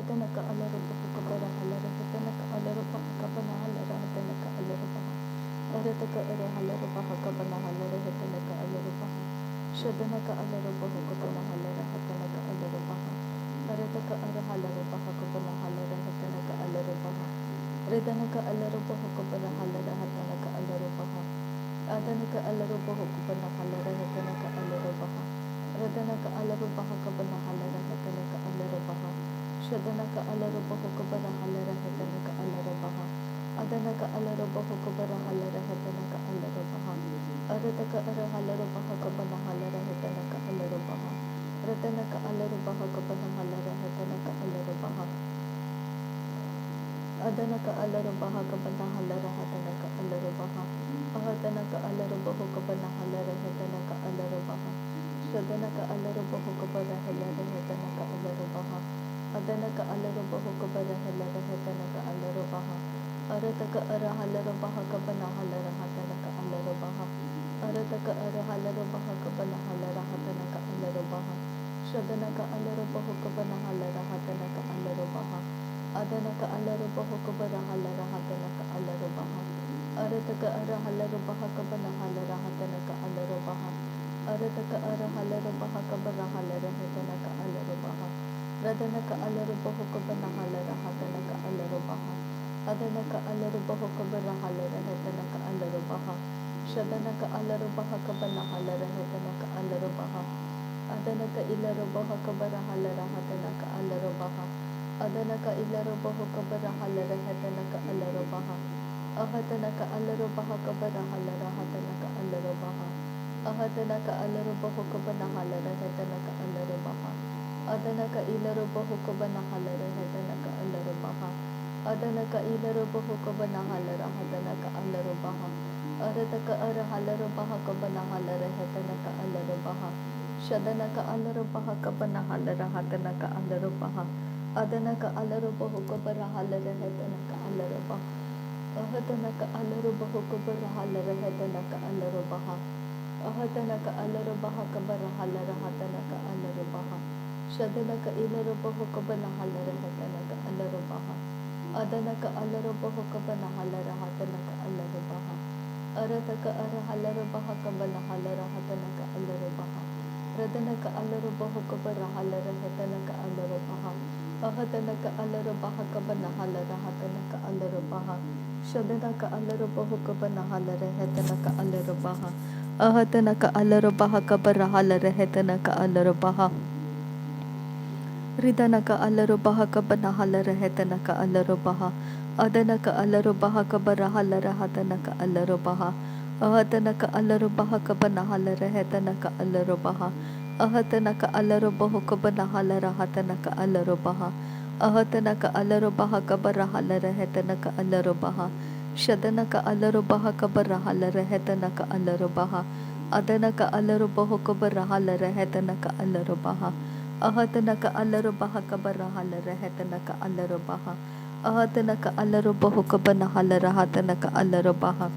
Adanaka Alarubaha Kabara Halarataka Alarubaha Kabana Halaratanaka Alarubaha Arataka Ara Halarubaha Kabana Halaratanaka Alarubaha Shadanaka Alarubaha Kabana Halaratanaka Alarubaha Arataka Ara Halarubaha Kabana Halaratanaka Alarubaha Redanaka Alarubaha Kabana Halaratanaka Alarubaha Adanaka Alarubaha Kabana Halaratanaka Alarubaha Radanaka Alarubaha Kabana Halaratanaka Alarubaha Shadanaka Alarubaha Kabana Halaratanaka Alarubaha Adanaka Alarubaha Kabana Halaratanaka Alarubaha Arataka Ara Halarubaha Kabana Halaratanaka Alarubaha Radanaka Alarubaha Kabana Halaratanaka Alarubaha Adanaka Alarubaha Kabana Halaratanaka Alarubaha Ahatanaka Alarubaha Kabana Halaratanaka Alarubaha Shadanaka Alarubaha Kabana Halaratanaka Alarubaha Adanaka Alarubaha Kabana Halaratanaka Alarubaha Arataka Ara Halarubaha Kabana Halaratanaka Alarubaha Arataka Ara Halarubaha Kabana Halaratanaka Alarubaha Shadanaka Alarubaha Kabana Halaratanaka Alarubaha Adanaka Alarubaha Kabana Halaratanaka Alarubaha Arataka Ara Halarubaha Kabana Halaratanaka Alarubaha Arataka Ara Halarubaha Kabana Halaratanaka Alarubaha Radanaka Alarubaha Kabana Halaratanaka Alarubaha Adanaka Alarubaha Kabana Halaratanaka Alarubaha Shadanaka Alarubaha Kabana Halaratanaka Alarubaha Adanaka Ilarubaha Kabana Halaratanaka Alarubaha Adanaka Ilarubaha Kabana Halaratanaka Alarubaha Ahatanaka Alarubaha Kabana Halaratanaka Alarubaha Ahatanaka Alarubaha Kabana Halaratanaka Alarubaha Adanaka Ilarubaha Kabana Halaratanaka Alarubaha Adanaka Ilarubaha Kabana Halaratanaka Alarubaha Arataka Ara Halarubaha Kabana Halaratanaka Alarubaha Shadanaka Alarubaha Kabana Halaratanaka Alarubaha Adanaka Alarubaha Kabana Halaratanaka Alarubaha Ahatanaka Alarubaha Kabana Halaratanaka Alarubaha Ahatanaka Alarubaha Kabana Halaratanaka Alarubaha Shadanaka Ilarubaha Kabana Halaratanaka Alarubaha Adanaka Alarubaha Kabana Halaratanaka Alarubaha Arataka Ara Halarubaha Kabana Halaratanaka Alarubaha Radanaka Alarubaha Kabana Halaratanaka Alarubaha Ahatanaka Alarubaha Kabana Halaratanaka Alarubaha Shadanaka Alarubaha Kabana Halaratanaka Alarubaha Ahatanaka Alarubaha Kabana Halaratanaka Alarubaha Ridanaka Alarubaha Kabana Halaratanaka Alarubaha Adanaka Alarubaha Kabana Halaratanaka Alarubaha Ahatanaka Alarubaha Kabana Halaratanaka Alarubaha Ahatanaka Alarubaha Kabana Halaratanaka Alarubaha Ahatanaka Alarubaha Kabana Halaratanaka Alarubaha Shadanaka Alarubaha Kabana Halaratanaka Alarubaha Adanaka Alarubaha Kabana Halaratanaka Alarubaha Ahatanaka Alarubaha Kabana Halaratanaka Alarubaha Ahatanaka Alarubaha Kabana Halaratanaka Alarubaha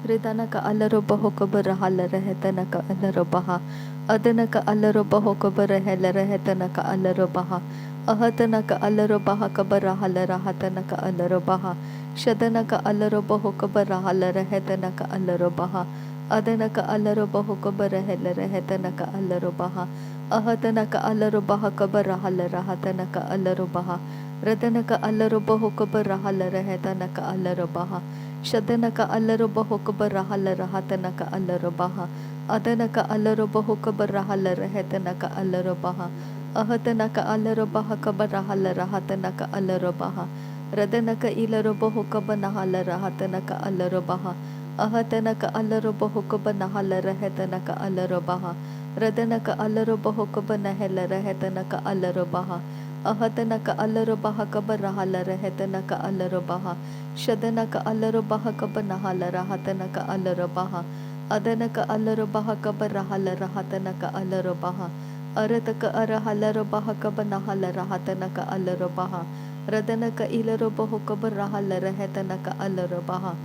Ridanaka Alarubaha Kabana Halaratanaka Alarubaha Adanaka Alarubaha Kabana Halaratanaka Alarubaha Ahatanaka Alarubaha Kabana Halaratanaka Alarubaha Shadanaka Alarubaha Kabana Halaratanaka Alarubaha Adanaka Alarubaha Kabana Halaratanaka Alarubaha Ahatanaka Alarubaha Kabana Halaratanaka Alarubaha Radanaka Alarubaha Kabana Halaratanaka Alarubaha Shadanaka Alarubaha Kabana Halaratanaka Alarubaha Adanaka Alarubaha Kabana Halaratanaka Alarubaha Ahatanaka Alarubaha Kabana Halaratanaka Alarubaha Radanaka Ilarubaha Kabana Halaratanaka Alarubaha Ahatanaka Alarubaha Kabana Halaratanaka Alarubaha Radanaka Alarubaha Kabana Halaratanaka Alarubaha Ahatanaka Alarubaha Kabana Halaratanaka Alarubaha Shadanaka Alarubaha Kabana Halaratanaka Alarubaha Adanaka Alarubaha Kabana Halaratanaka Alarubaha Arataka Ara Halarubaha Kabana Halaratanaka Alarubaha Radanaka Ilarubaha Kabana Halaratanaka Alarubaha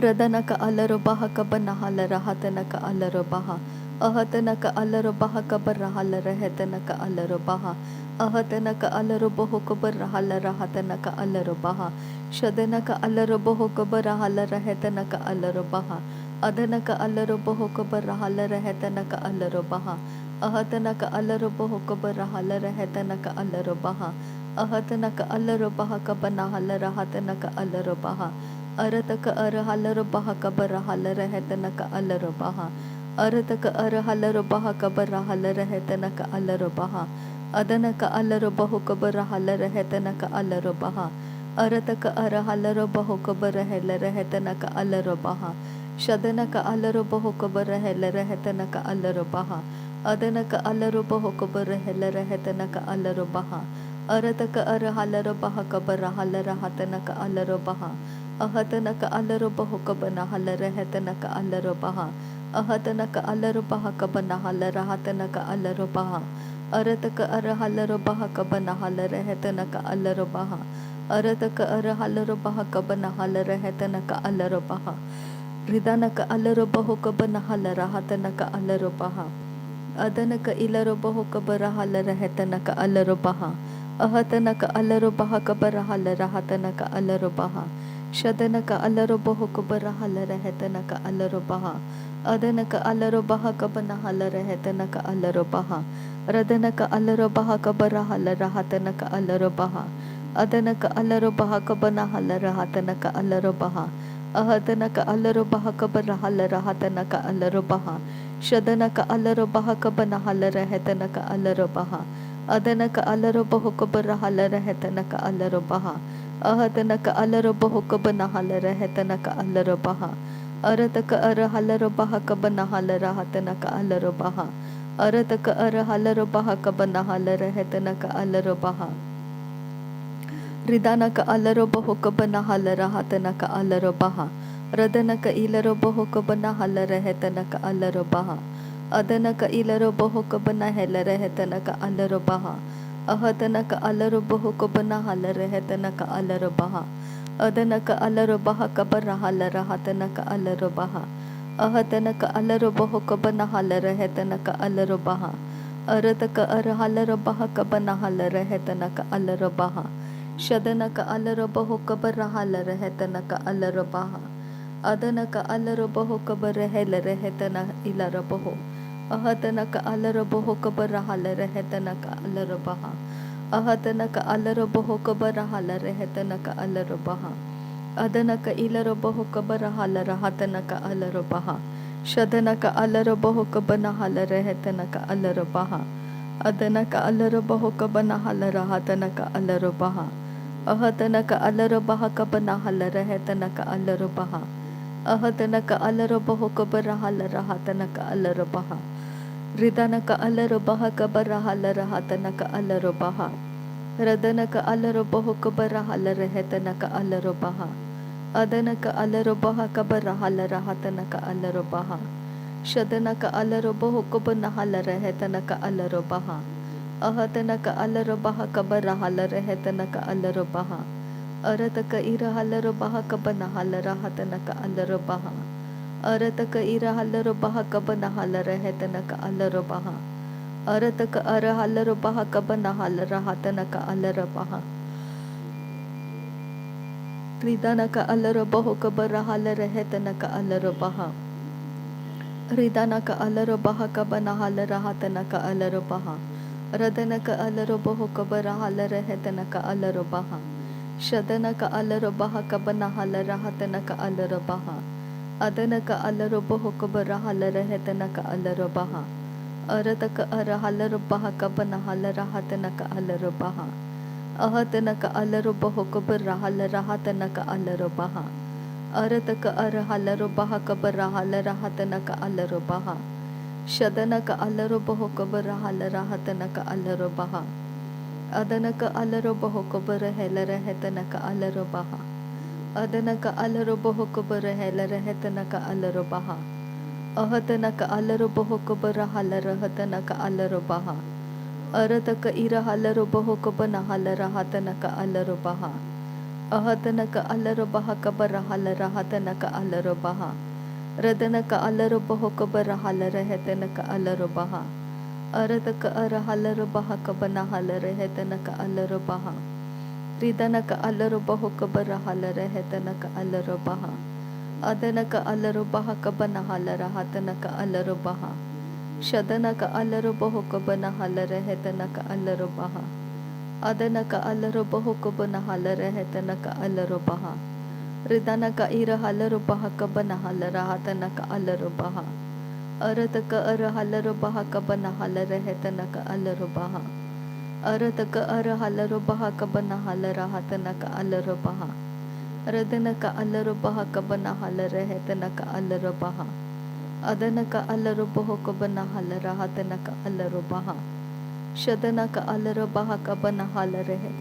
Radanaka Alarubaha Kabana Halaratanaka Alarubaha Ahatanaka Alarubaha Kabana Halaratanaka Alarubaha Ahatanaka alaroboho kabarahala rahatanaka alarobaha. Shadanaka alaroboho kabarahala rahetanaka alarobaha. Adanaka alaroboho kabarahala rahetanaka alarobaha. Ahatanaka alaroboho kabarahala rahetanaka alarobaha. Ahatanaka alarobaha kabanahala rahatanaka alarobaha. Arataka arahalarobaha kabarahala rahetanaka alarobaha. Arataka arahalarobaha kabarahala rahetanaka alarobaha. Adanaka alarobahu kabarahala rahetanaka alarobaha. Arataka arahalarabahu kabarahela rahetanaka alarobaha. Shadanaka alarobahu kabarahela rahetanaka alarobaha. Adanaka alarobahu kabarahela rahetanaka alarobaha. Arataka arahalarabaha kabarahala rahatanaka alarobaha. Ahatanaka alarobahu kabanahala rahetanaka alarobaha. Ahatanaka alarobaha kabanahala rahatanaka alarobaha. Arataka arahalarabaha kabanahala rahetanaka alarobaha. Arataka arahalarabaha kabanahala rahetanaka alarobaha. Ridanaka alarobahu kabanahala rahatanaka alarobaha. Adanaka ilarobahu kabarahala rahetanaka alarobaha. Ahatanaka alarobaha kabarahala rahatanaka alarobaha. Shadanaka alarobahu kabarahala rahetanaka alarobaha. Adanaka alarobaha kabanahala rahetanaka alarobaha. Radanaka alarobaha kabarahala rahatanaka alarobaha. Adanaka alarobaha kabanahala rahatanaka alarobaha. Ahatanaka alarobaha kabarahala rahatanaka alarobaha. Shadanaka alarobaha kabanahala rahatanaka alarobaha. Adanaka alarobahu kabarahala rahatanaka alarobaha. Ahatanaka alarobahu kabanahala rahatanaka alarobaha. Arataka arahalarabaha kabanahala rahatanaka alarobaha. Arataka arahalarabaha kabanahala rahatanaka alarobaha. Ridanaka alarobahu kabanahala rahatanaka alarobaha. Radanaka ilarobahu kabanahala rahatanaka alarobaha. Adanaka ilarobahu kabanahela rahatanaka alarobaha. Ahatanaka alarobahu kabanahala rahatanaka alarobaha. Adanaka alarobaha kabarahala rahatanaka alarobaha. Ahatanaka alarobahu kabanahala rahatanaka alarobaha. Arataka arahalarabaha kabanahala rahatanaka alarobaha. Shadanaka alarobahu kabarahala rahatanaka alarobaha. Adanaka alarobahu kabarahela rahatana ilarobahu. Ahatanaka alarobahu kabarahala rahatanaka alarobaha. Ahatanaka alarobahu kabarahala rahatanaka alarobaha. Adanaka ilarobahu kabarahala rahatanaka alarobaha. Shadanaka alarobahu kabanahala rahatanaka alarobaha. Adanaka alarobahu kabanahala rahatanaka alarobaha. Ahatanaka alarobaha kabanahala rahatanaka alarobaha. Ahatanaka alarobahu kabarahala rahatanaka alarobaha. Ridanaka alarobaha kabarahala rahatanaka alarobaha. Radanaka alarobahu kabarahala rahatanaka alarobaha. Adanaka alarobaha kabarahala rahatanaka alarobaha. Shadanaka alarobahu kabanahala rahatanaka alarobaha. Ahatanaka alarobaha kabarahala rahatanaka alarobaha. Arataka irahalarabaha kabanahala rahatanaka alarobaha. Arataka irahalarabaha kabanahala rahatanaka alarobaha. Arataka arahalarabaha kabanahala rahatanaka alarobaha. Ridanaka alarobahu kabarahala rahatanaka alarobaha. Ridanaka alarobaha kabanahala rahatanaka alarobaha. Radanaka alarobahu kabarahala rahatanaka alarobaha. Shadanaka alarobaha kabanahala rahatanaka alarobaha. Adanaka alarobahu kabarahala rahatanaka alarobaha. Arataka arahalarabaha kabanahala rahatanaka alarobaha. Ahatanaka alarobahu kabarahala rahatanaka alarobaha. Arataka arahalarabaha kabarahala rahatanaka alarobaha. Shadanaka alarobahu kabarahala rahatanaka alarobaha. Adanaka alarobahu kabarahela rahatanaka alarobaha. Adanaka alarobahu kabarahela rahatanaka alarobaha. Ahatanaka alarobahu kabarahala rahatanaka alarobaha. Arataka irahalarabahu kabanahala rahatanaka alarobaha. Ahatanaka alarobaha kabarahala rahatanaka alarobaha. Radanaka alarobahu kabarahala rahatanaka alarobaha. Aradaka arahalaro baha kabana halare hetanaka alaro baha. Ridanaka alaro baho kabara halare hetanaka alaro baha. Adanaka alaro baha kabana halara hatanaka alaro baha. Shadanaka alaro baho kabana halare hetanaka alaro baha. Adanaka alaro baho kabana halare hetanaka alaro baha. Ridanaka ira halaro baha kabana halara hatanaka alaro baha. Arataka ara halaro baha kabana halare hetanaka alaro baha. Arataka ara halaro baha kabana halara hatanaka alaro baha. Radanaka alaro baha kabana halare hetanaka alaro baha. Adanaka alaro baho kabana halara hatanaka alaro baha. Shadanaka alaro baha kabana halare het.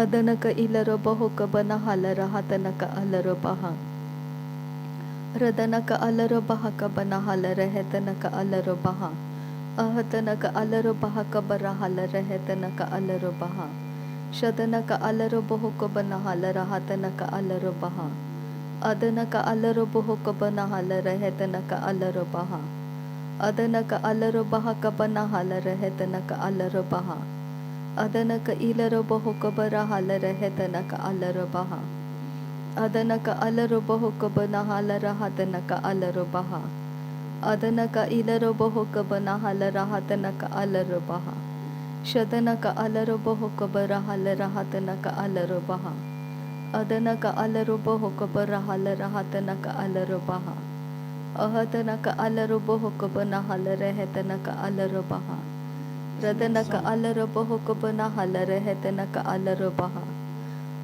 Adanaka ilaro baho kabana halara hatanaka alaro baha. Radanaka alaro baha kabana halare hetanaka alaro baha. Ahatanaka alaro baha kabara halare hetanaka alaro baha. Shadanaka alaro baho kabana halara hatanaka alaro baha. Adanaka alaro baho kabana halare hetanaka alaro baha. Adanaka alaro baha kabana halare hetanaka alaro baha. Adanaka ilaro baho kabara halare hetanaka alaro baha. Adanaka alaro baho kabana halara hatanaka alaro baha. Adanaka ilaro baho kabana halara hatanaka alaro baha. Shadanaka alaro baho kabara halara hatanaka alaro baha. Adanaka alaro baho kabara halara hatanaka alaro baha. Ahatanaka alaro baho kabana halare hetanaka alaro baha. Radanaka alaro baho kabana halare hetanaka alaro baha.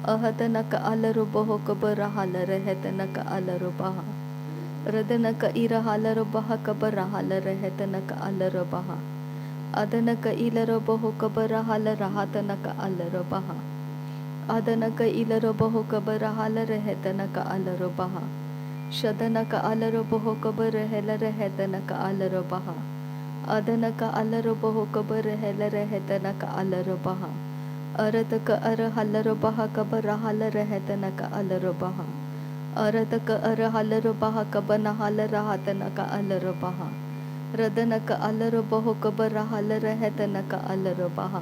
Ahatanaka alaro baho kabara halare hetanaka alaro baha. Radanaka ira halaro baha kabara halare hetanaka alaro baha. Adanaka ilaro baho kabara halara hatanaka alaro baha. Adanaka ilaro baho kabara halare hetanaka alaro baha. Shadanaka alaro baho kabara helare hetanaka alaro baha. Adanaka alaro baho kabara helare hetanaka alaro baha. Arataka ara halaro baha kabara halare hetanaka alaro baha. Arataka ara halaro baha kabana halara hatanaka alaro baha. Radanaka alaro baho kabara halare hetanaka alaro baha.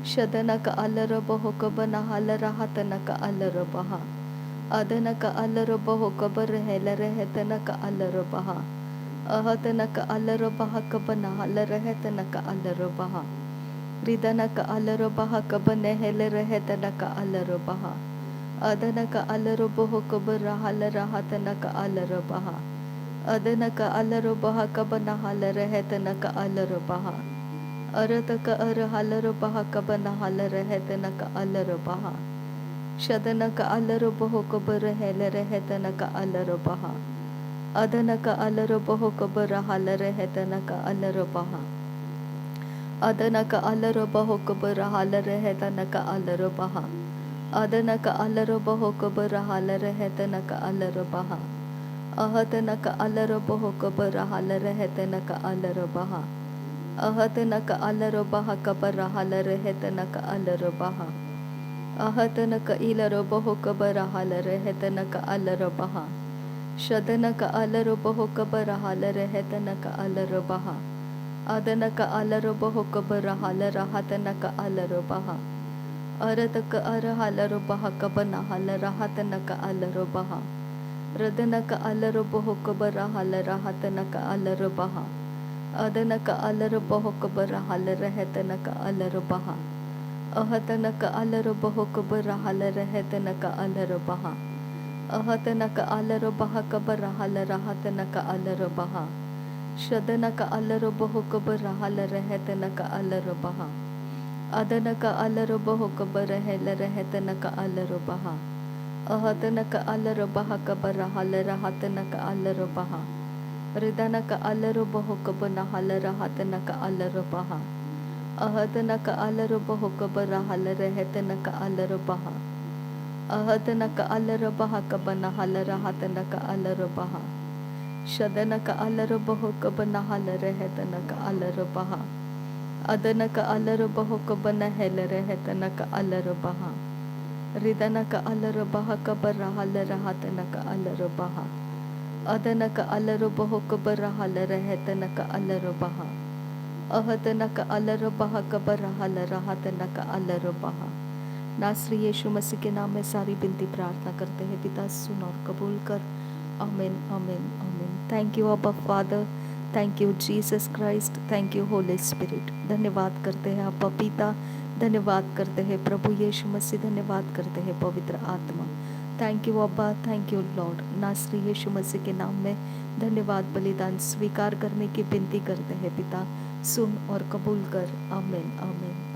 Shadanaka alaro baho kabana halara hatanaka alaro baha. Adanaka alaro baho kabara helare hetanaka alaro baha. Ahatanaka alaro baha kabana halare hetanaka alaro baha. Ridanaka alaro baha kabane helare hetanaka alaro baha. Adanaka alaro baho kabara halara hatanaka alaro baha. Adanaka alaro baha kabana halare hetanaka alaro baha. Arataka ara halaro baha kabana halare hetanaka alaro baha. Shadanaka alaro baho kabara helare hetanaka alaro baha. Adanaka alaro baho kabara halare hetanaka alaro baha. Adanaka alaro baho kabara halare hetanaka alaro baha. Adanaka alaro baho kabara halare hetanaka alaro baha. Ahatanaka alaro baho kabara halare hetanaka alaro baha. Ahatanaka alaro baha kabara halare hetanaka alaro baha. Ahatanaka ilaro baho kabara halare hetanaka alaro baha. Shadanaka alaro baho kabara halare hetanaka alaro baha. Adanaka alaro baho kabara halara hatanaka alaro baha. Arataka ara halaro baha kabana halara hatanaka alaro baha. Radanaka alaro baho kabara halara hatanaka alaro baha. Adanaka alaro baho kabara halara hetanaka alaro baha. Ahatanaka alaro baho kabara halara hetanaka alaro baha. Ahatanaka alaro baha kabara halara hatanaka alaro baha. Shadanaka alaro baho kabara halara hetanaka alaro baha. Adanaka alaro baho kabara helare hetanaka alaro baha. Ahatanaka alaro baha kabara halara hatanaka alaro baha. Ridanaka alaro baho kabana halara hatanaka alaro baha. Ahatanaka alaro baho kabara halare hetanaka alaro baha. Ahatanaka alaro baha kabana halara hatanaka alaro baha. Shadanaka alaro baho kabana halare hetanaka alaro baha. Adanaka alaro baho kabana helare hetanaka alaro baha. Ridanaka alaro baha kabara halara hatanaka alaro baha. अदनक अलरो बहो cover हल रहतनक अलरो बहा अहतनक अलरो बहा cover हल रहतनक अलरो बहा। नासरी यीशु मसीह के नाम में सारी बिनती प्रार्थना करते हैं पिता, सुन और कबूल कर। आमीन आमीन आमीन। थैंक यू अब्बा father, thank you Jesus Christ, thank you Holi spirit. धन्यवाद करते हैं अब्बा पिता, धन्यवाद करते हैं प्रभु यीशु मसीह, धन्यवाद करते हैं पवित्र आत्मा। थैंक यू अब्बा, थैंक यू लॉर्ड। नासरी यीशु मसीह के नाम में धन्यवाद। बलिदान स्वीकार करने की विनती करते हैं पिता, सुन और कबूल कर। आमीन आमीन।